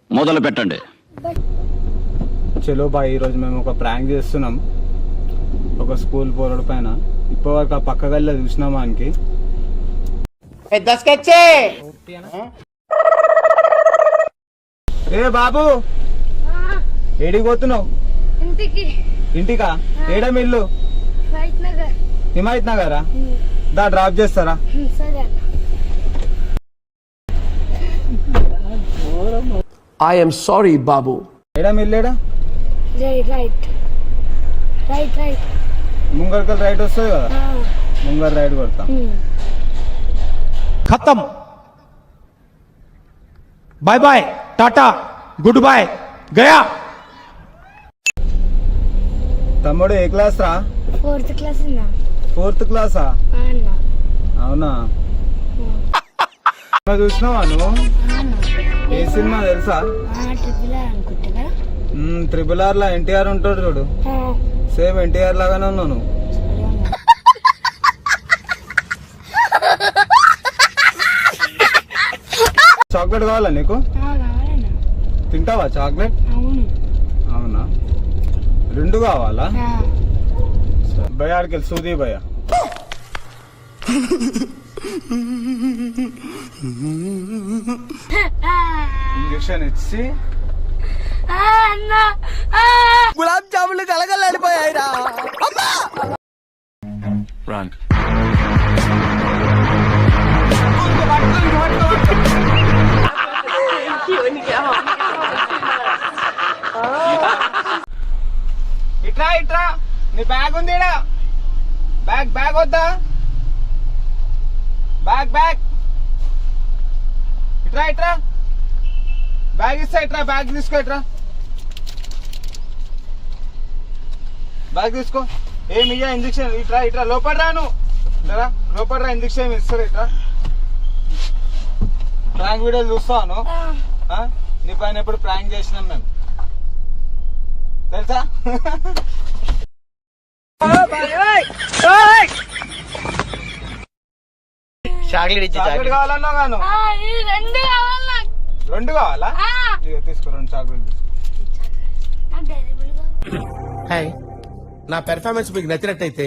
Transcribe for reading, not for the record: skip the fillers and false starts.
మొదలు పెట్టండి. చలో బాయ్, ఈరోజు మేము ఒక ప్రాంక్ చేస్తున్నాం ఒక స్కూల్ పోరడు పైన. ఇప్పటివరకు ఆ పక్క గల్లి చూసినామా ఆయనకి పెద్ద స్కెచ్చే. ఏ బాబు, ఏడికి పోతున్నావు? ఇంటికా? ఏడా మిల్లు? హిమాయత్ నగరా? దా డ్రాప్ చేస్తారా? I am sorry, Babu. ఏడా మిల్లేడా? రైట్ ముంగర్కల్ రైట్ వస్తుంది కదా, ముంగర్ రైట్ కొడతా. खत्म, bye bye, ta-ta, goodbye, गया. తమ్ముడు ఏ క్లాస్ రా? 4th class. 4th క్లాసా? అవునా? చూసినావా నువ్వు? ఏ సినిమా తెలుసా? ట్రిపుల్ ఆర్ లా ఎన్టీఆర్ ఉంటాడు చూడు, సేమ్ ఎన్టీఆర్ లాగానే ఉన్నావు నువ్వు. చాక్లెట్ కావాలా నీకు? తింటావా చాక్లెట్? అవునా, 2 కావాలా? భయ ఆడికి సూది భయ. ఇంజక్షన్ ఇచ్చి గులాబ్ జాములు కలగలాడిపోయాయిరా. Run. ఇట్రా ఇట్రా, నీ బ్యాగ్ ఉంది ఈడ. బ్యాగ్ వద్దా? బ్యాగ్ ఇట్రా బ్యాగ్ ఇస్తా. ఇట్రా బ్యాగ్ తీసుకో. బ్యాగ్ తీసుకో. ఏమి ఇయ్యా ఇంజక్షన్? ఇట్రా లోపల రాను, లోపల రా, ఇంజక్షన్ ఇస్తారు. ఇట్రా, ప్రాంక్ వీడియోలు చూస్తాను. నీ పైన ఎప్పుడు ప్రాంక్ చేసినాం మేము, తెలుసా? చాక్లెట్ కావాలన్నా గాను? 2 కావాలా? ఇక తీసుకో, 2 చాక్లెట్ తీసుకో. హాయ్, నా పెర్ఫార్మెన్స్ మీకు నచ్చినట్టయితే